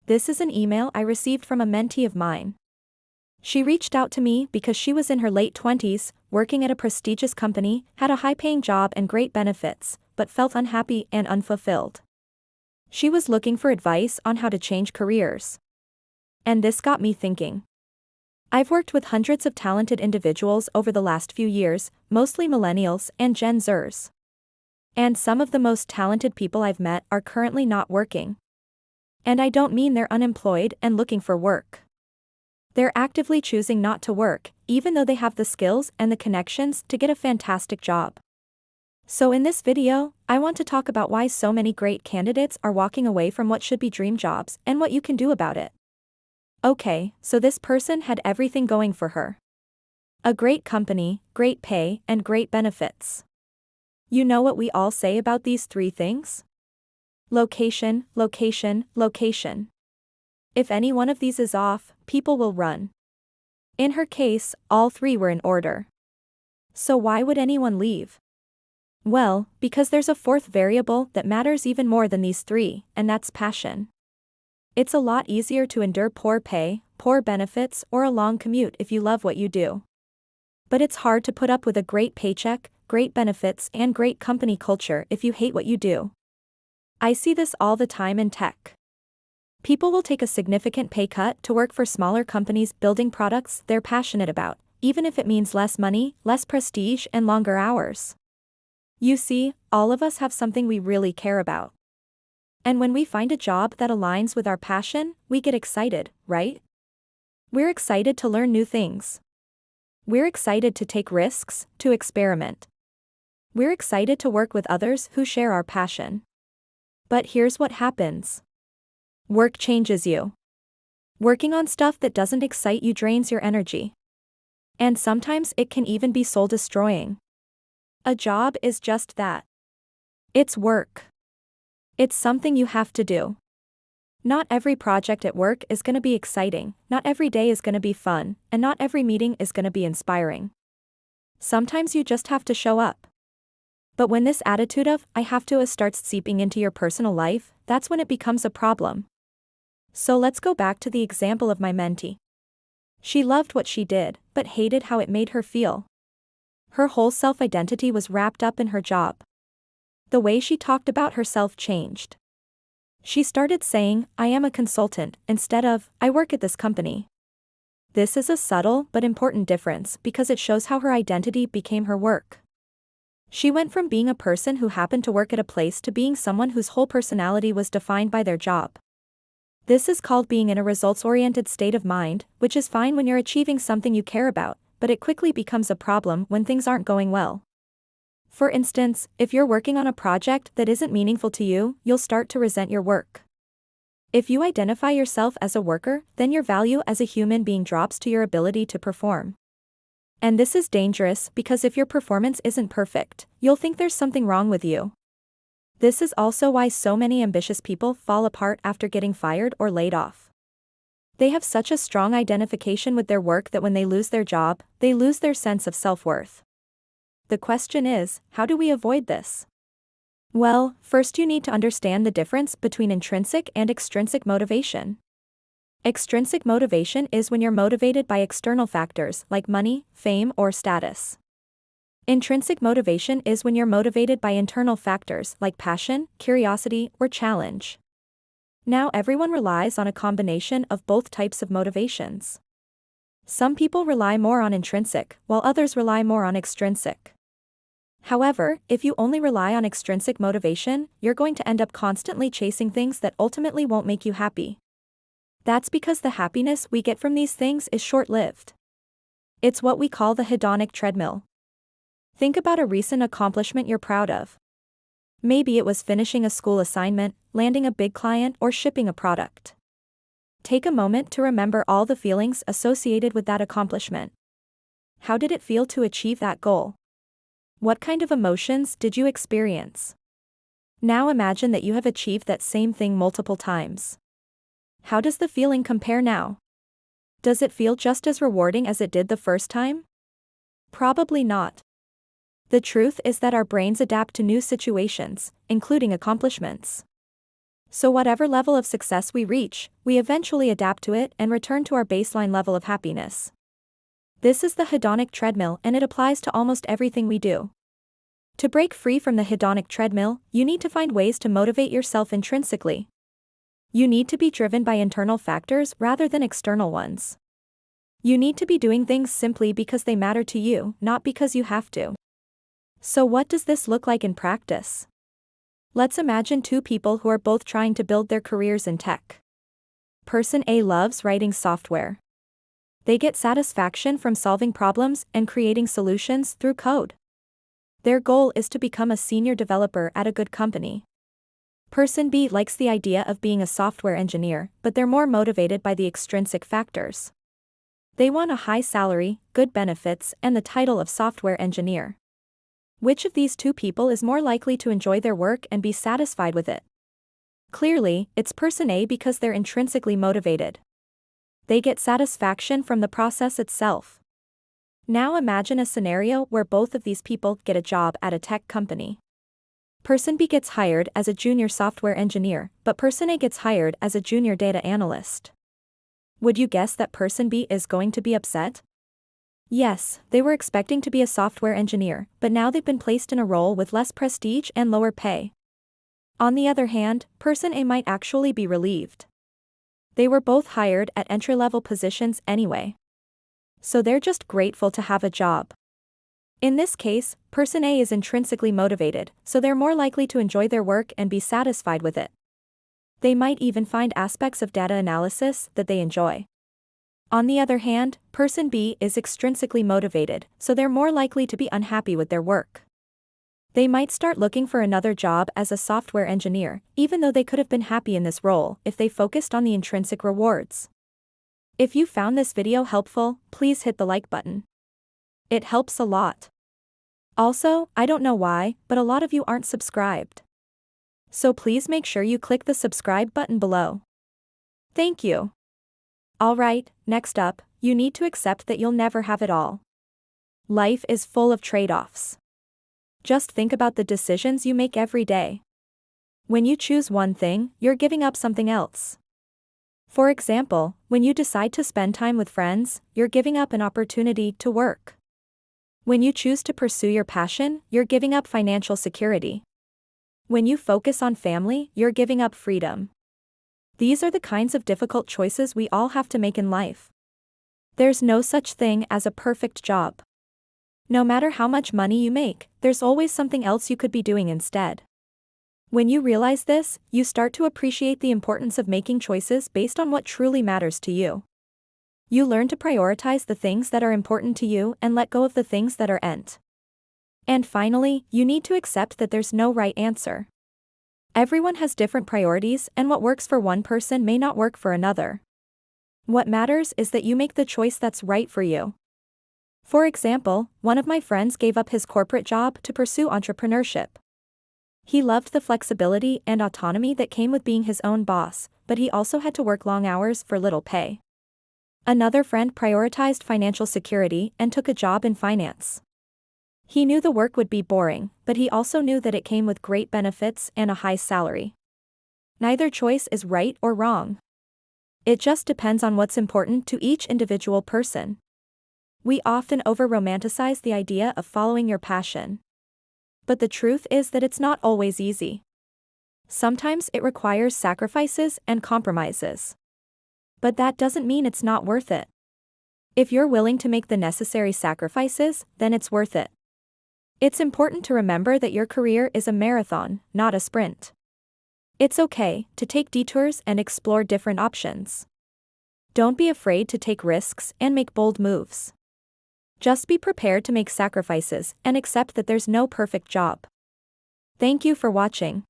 This is an email I received from a mentee of mine. She reached out to me because she was in her late 20s, working at a prestigious company, had a high-paying job and great benefits, but felt unhappy and unfulfilled. She was looking for advice on how to change careers. And this got me thinking. I've worked with hundreds of talented individuals over the last few years, mostly millennials and Gen Zers. And some of the most talented people I've met are currently not working. And I don't mean they're unemployed and looking for work. They're actively choosing not to work, even though they have the skills and the connections to get a fantastic job. So in this video, I want to talk about why so many great candidates are walking away from what should be dream jobs and what you can do about it. Okay, so this person had everything going for her. A great company, great pay, and great benefits. You know what we all say about these three things? Location, location, location. If any one of these is off, people will run. In her case, all three were in order. So why would anyone leave? Well, because there's a fourth variable that matters even more than these three, and that's passion. It's a lot easier to endure poor pay, poor benefits, or a long commute if you love what you do. But it's hard to put up with a great paycheck, great benefits, and great company culture if you hate what you do. I see this all the time in tech. People will take a significant pay cut to work for smaller companies building products they're passionate about, even if it means less money, less prestige, and longer hours. You see, all of us have something we really care about. And when we find a job that aligns with our passion, we get excited, right? We're excited to learn new things. We're excited to take risks, to experiment. We're excited to work with others who share our passion. But here's what happens. Work changes you. Working on stuff that doesn't excite you drains your energy. And sometimes it can even be soul-destroying. A job is just that. It's work. It's something you have to do. Not every project at work is going to be exciting, not every day is going to be fun, and not every meeting is going to be inspiring. Sometimes you just have to show up. But when this attitude of, I have to, starts seeping into your personal life, that's when it becomes a problem. So let's go back to the example of my mentee. She loved what she did, but hated how it made her feel. Her whole self-identity was wrapped up in her job. The way she talked about herself changed. She started saying, I am a consultant, instead of, I work at this company. This is a subtle but important difference because it shows how her identity became her work. She went from being a person who happened to work at a place to being someone whose whole personality was defined by their job. This is called being in a results-oriented state of mind, which is fine when you're achieving something you care about, but it quickly becomes a problem when things aren't going well. For instance, if you're working on a project that isn't meaningful to you, you'll start to resent your work. If you identify yourself as a worker, then your value as a human being drops to your ability to perform. And this is dangerous because if your performance isn't perfect, you'll think there's something wrong with you. This is also why so many ambitious people fall apart after getting fired or laid off. They have such a strong identification with their work that when they lose their job, they lose their sense of self-worth. The question is, how do we avoid this? Well, first you need to understand the difference between intrinsic and extrinsic motivation. Extrinsic motivation is when you're motivated by external factors like money, fame, or status. Intrinsic motivation is when you're motivated by internal factors like passion, curiosity, or challenge. Now everyone relies on a combination of both types of motivations. Some people rely more on intrinsic, while others rely more on extrinsic. However, if you only rely on extrinsic motivation, you're going to end up constantly chasing things that ultimately won't make you happy. That's because the happiness we get from these things is short-lived. It's what we call the hedonic treadmill. Think about a recent accomplishment you're proud of. Maybe it was finishing a school assignment, landing a big client, or shipping a product. Take a moment to remember all the feelings associated with that accomplishment. How did it feel to achieve that goal? What kind of emotions did you experience? Now imagine that you have achieved that same thing multiple times. How does the feeling compare now? Does it feel just as rewarding as it did the first time? Probably not. The truth is that our brains adapt to new situations, including accomplishments. So whatever level of success we reach, we eventually adapt to it and return to our baseline level of happiness. This is the hedonic treadmill, and it applies to almost everything we do. To break free from the hedonic treadmill, you need to find ways to motivate yourself intrinsically. You need to be driven by internal factors rather than external ones. You need to be doing things simply because they matter to you, not because you have to. So what does this look like in practice? Let's imagine two people who are both trying to build their careers in tech. Person A loves writing software. They get satisfaction from solving problems and creating solutions through code. Their goal is to become a senior developer at a good company. Person B likes the idea of being a software engineer, but they're more motivated by the extrinsic factors. They want a high salary, good benefits, and the title of software engineer. Which of these two people is more likely to enjoy their work and be satisfied with it? Clearly, it's person A because they're intrinsically motivated. They get satisfaction from the process itself. Now imagine a scenario where both of these people get a job at a tech company. Person B gets hired as a junior software engineer, but person A gets hired as a junior data analyst. Would you guess that person B is going to be upset? Yes, they were expecting to be a software engineer, but now they've been placed in a role with less prestige and lower pay. On the other hand, person A might actually be relieved. They were both hired at entry-level positions anyway. So they're just grateful to have a job. In this case, person A is intrinsically motivated, so they're more likely to enjoy their work and be satisfied with it. They might even find aspects of data analysis that they enjoy. On the other hand, person B is extrinsically motivated, so they're more likely to be unhappy with their work. They might start looking for another job as a software engineer, even though they could have been happy in this role if they focused on the intrinsic rewards. If you found this video helpful, please hit the like button. It helps a lot. Also, I don't know why, but a lot of you aren't subscribed. So please make sure you click the subscribe button below. Thank you. Alright, next up, you need to accept that you'll never have it all. Life is full of trade-offs. Just think about the decisions you make every day. When you choose one thing, you're giving up something else. For example, when you decide to spend time with friends, you're giving up an opportunity to work. When you choose to pursue your passion, you're giving up financial security. When you focus on family, you're giving up freedom. These are the kinds of difficult choices we all have to make in life. There's no such thing as a perfect job. No matter how much money you make, there's always something else you could be doing instead. When you realize this, you start to appreciate the importance of making choices based on what truly matters to you. You learn to prioritize the things that are important to you and let go of the things that aren't. And finally, you need to accept that there's no right answer. Everyone has different priorities, and what works for one person may not work for another. What matters is that you make the choice that's right for you. For example, one of my friends gave up his corporate job to pursue entrepreneurship. He loved the flexibility and autonomy that came with being his own boss, but he also had to work long hours for little pay. Another friend prioritized financial security and took a job in finance. He knew the work would be boring, but he also knew that it came with great benefits and a high salary. Neither choice is right or wrong. It just depends on what's important to each individual person. We often over-romanticize the idea of following your passion. But the truth is that it's not always easy. Sometimes it requires sacrifices and compromises. But that doesn't mean it's not worth it. If you're willing to make the necessary sacrifices, then it's worth it. It's important to remember that your career is a marathon, not a sprint. It's okay to take detours and explore different options. Don't be afraid to take risks and make bold moves. Just be prepared to make sacrifices and accept that there's no perfect job. Thank you for watching.